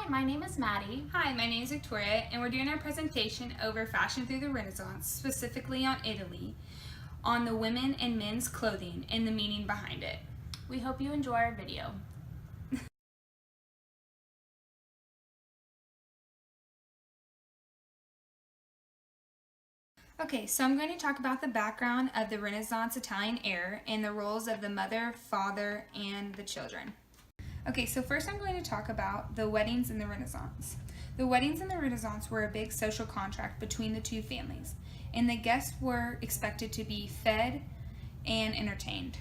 my name is Maddie. Hi, my name is Victoria, and we're doing our presentation over fashion through the Renaissance, specifically on Italy, on the women and men's clothing and the meaning behind it. We hope you enjoy our video. Okay, so I'm going to talk about the background of the Renaissance Italian era and the roles of the mother, father, and the children. Okay, so first I'm going to talk about the weddings in the Renaissance. The weddings in the Renaissance were a big social contract between the two families, and the guests were expected to be fed and entertained.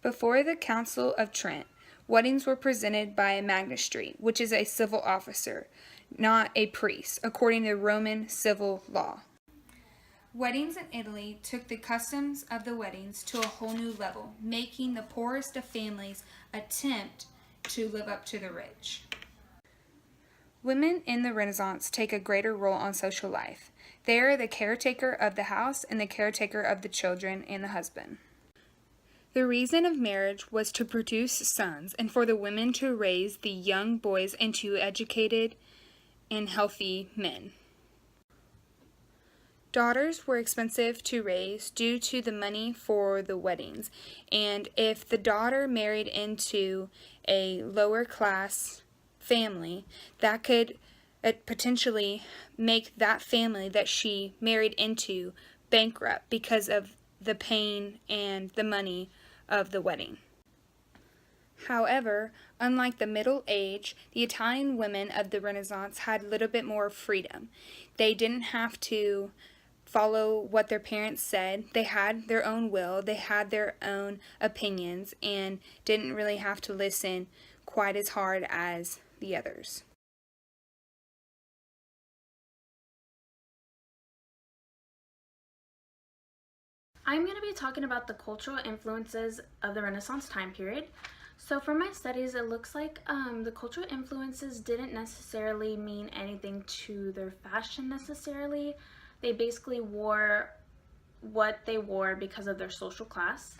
Before the Council of Trent, weddings were presented by a magistrate, which is a civil officer, not a priest, according to Roman civil law. Weddings in Italy took the customs of the weddings to a whole new level, making the poorest of families attempt to live up to the rich. Women in the Renaissance take a greater role on social life. They are the caretaker of the house and the caretaker of the children and the husband. The reason of marriage was to produce sons and for the women to raise the young boys into educated and healthy men. Daughters were expensive to raise due to the money for the weddings, and if the daughter married into a lower class family, that could potentially make that family that she married into bankrupt because of the pain and the money of the wedding. However, unlike the Middle Age, the Italian women of the Renaissance had a little bit more freedom. They didn't have to follow what their parents said. They had their own will, they had their own opinions, and didn't really have to listen quite as hard as the others. I'm going to be talking about the cultural influences of the Renaissance time period. So for my studies, it looks like the cultural influences didn't necessarily mean anything to their fashion necessarily. They basically wore what they wore because of their social class.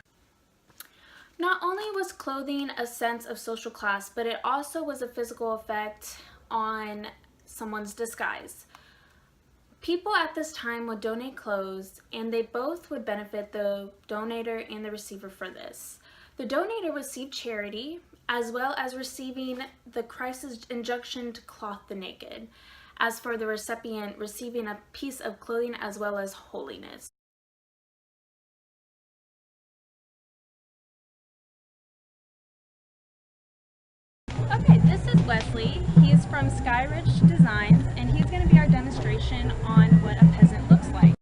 Not only was clothing a sense of social class, but it also was a physical effect on someone's disguise. People at this time would donate clothes, and they both would benefit the donator and the receiver for this. The donator received charity, as well as receiving the Christ's injunction to clothe the naked. As for the recipient, receiving a piece of clothing as well as holiness. Okay, this is Wesley. He's from Skyridge Designs, and he's going to be our demonstration on what a peasant looks like.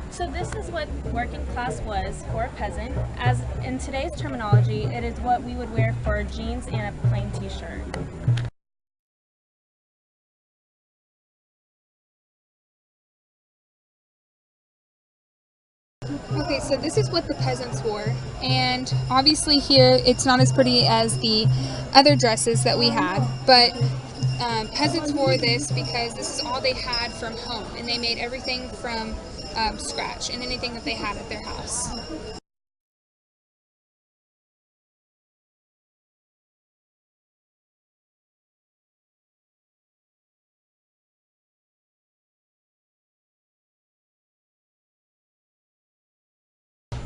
So this is what working class was for a peasant. As in today's terminology, it is what we would wear for jeans and a plain t-shirt. Okay, so this is what the peasants wore, and obviously here it's not as pretty as the other dresses that we had, but peasants wore this because this is all they had from home, and they made everything from scratch and anything that they had at their house.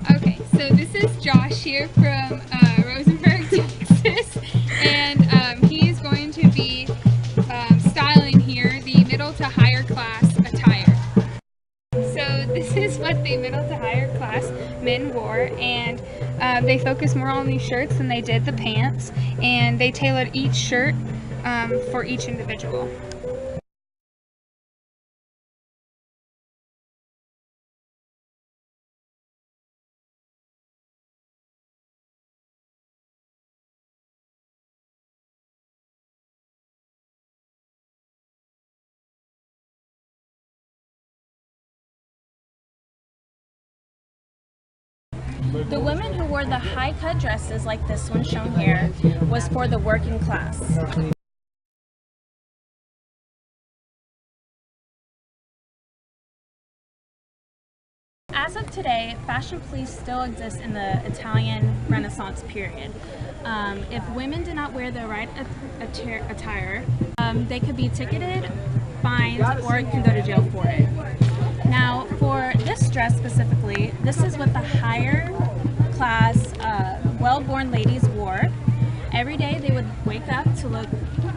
Okay, so this is Josh here from Rosenberg, Texas, and he is going to be styling here the middle to higher class attire. So this is what the middle to higher class men wore, and they focused more on these shirts than they did the pants, and they tailored each shirt for each individual. The women who wore the high-cut dresses like this one shown here was for the working class. As of today, fashion police still exist in the Italian Renaissance period. If women did not wear the right attire, they could be ticketed, fined, or can go to jail for it. Now, for this dress specifically, this is what the higher class, well-born ladies wore. Every day they would wake up to look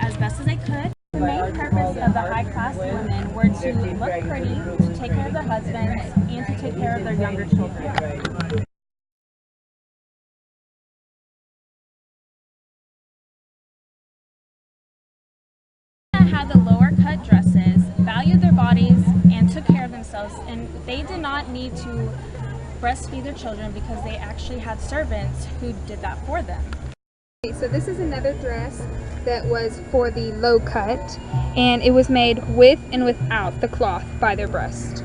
as best as they could. The main purpose of the high-class women were to look pretty, to take care of their husbands, and to take care of their younger children. Had the lower cut dresses, valued their bodies, and took care of themselves, and they did not need to breastfeed their children because they actually had servants who did that for them. Okay, so this is another dress that was for the low cut, and it was made with and without the cloth by their breast.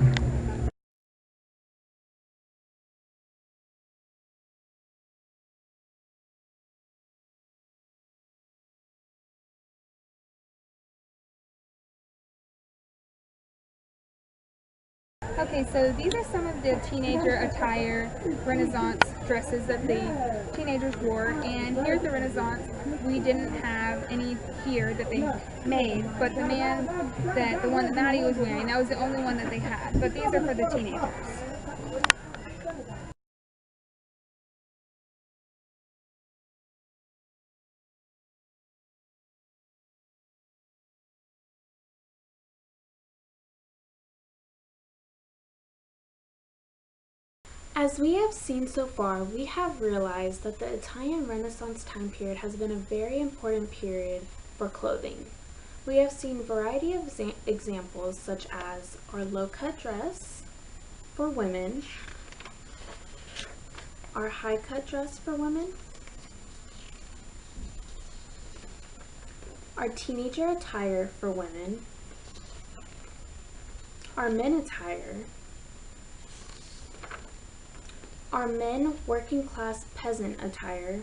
Okay, so these are some of the teenager attire Renaissance dresses that the teenagers wore, and here at the Renaissance we didn't have any here that they made, but the one that Maddie was wearing, that was the only one that they had, but these are for the teenagers. As we have seen so far, we have realized that the Italian Renaissance time period has been a very important period for clothing. We have seen a variety of examples such as our low-cut dress for women, our high-cut dress for women, our teenager attire for women, our men attire, our men working class peasant attire,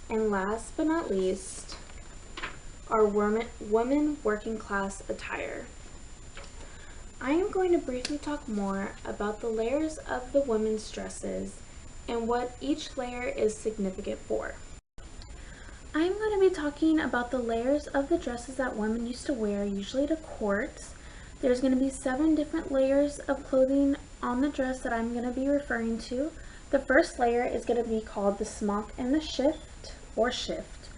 and last but not least, our women working class attire. I am going to briefly talk more about the layers of the women's dresses and what each layer is significant for. I am going to be talking about the layers of the dresses that women used to wear, usually to court. There's going to be 7 different layers of clothing on the dress that I'm going to be referring to. The first layer is going to be called the smock and the shift, or shift.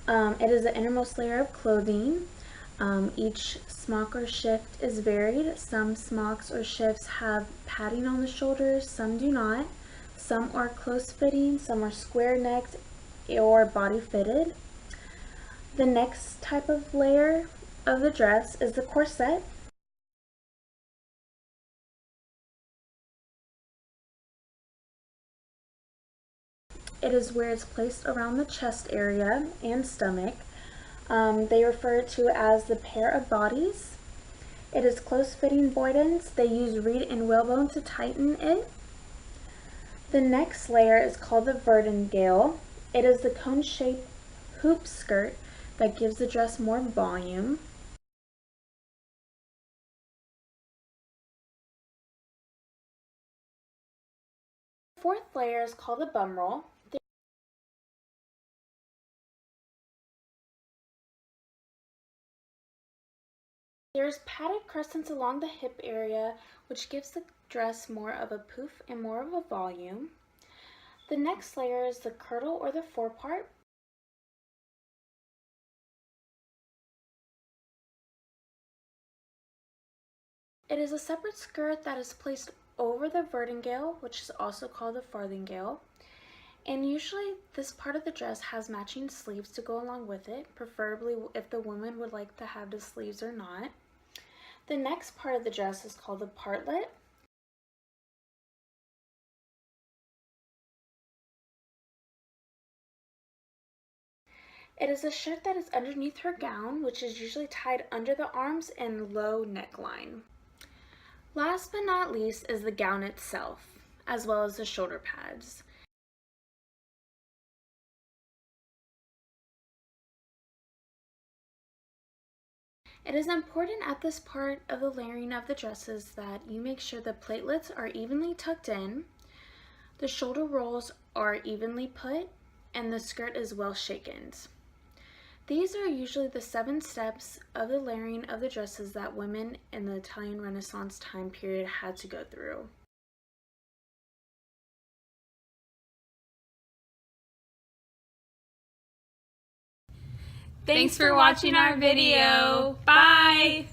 It is the innermost layer of clothing. Each smock or shift is varied. Some smocks or shifts have padding on the shoulders, some do not. Some are close-fitting, some are square-necked or body-fitted. The next type of layer of the dress is the corset. It is where it's placed around the chest area and stomach. They refer to as the pair of bodies. It is close-fitting boyden's. They use reed and whalebone to tighten it. The next layer is called the verdingale. It is the cone-shaped hoop skirt that gives the dress more volume. The fourth layer is called the bum roll. There's padded crescents along the hip area, which gives the dress more of a poof and more of a volume. The next layer is the kirtle or the forepart. It is a separate skirt that is placed over the verdingale, which is also called the farthingale. And usually this part of the dress has matching sleeves to go along with it, preferably if the woman would like to have the sleeves or not. The next part of the dress is called the partlet. It is a shirt that is underneath her gown, which is usually tied under the arms and low neckline. Last but not least is the gown itself, as well as the shoulder pads. It is important at this part of the layering of the dresses that you make sure the platelets are evenly tucked in, the shoulder rolls are evenly put, and the skirt is well shaken. These are usually the 7 steps of the layering of the dresses that women in the Italian Renaissance time period had to go through. Thanks for watching our video. Bye!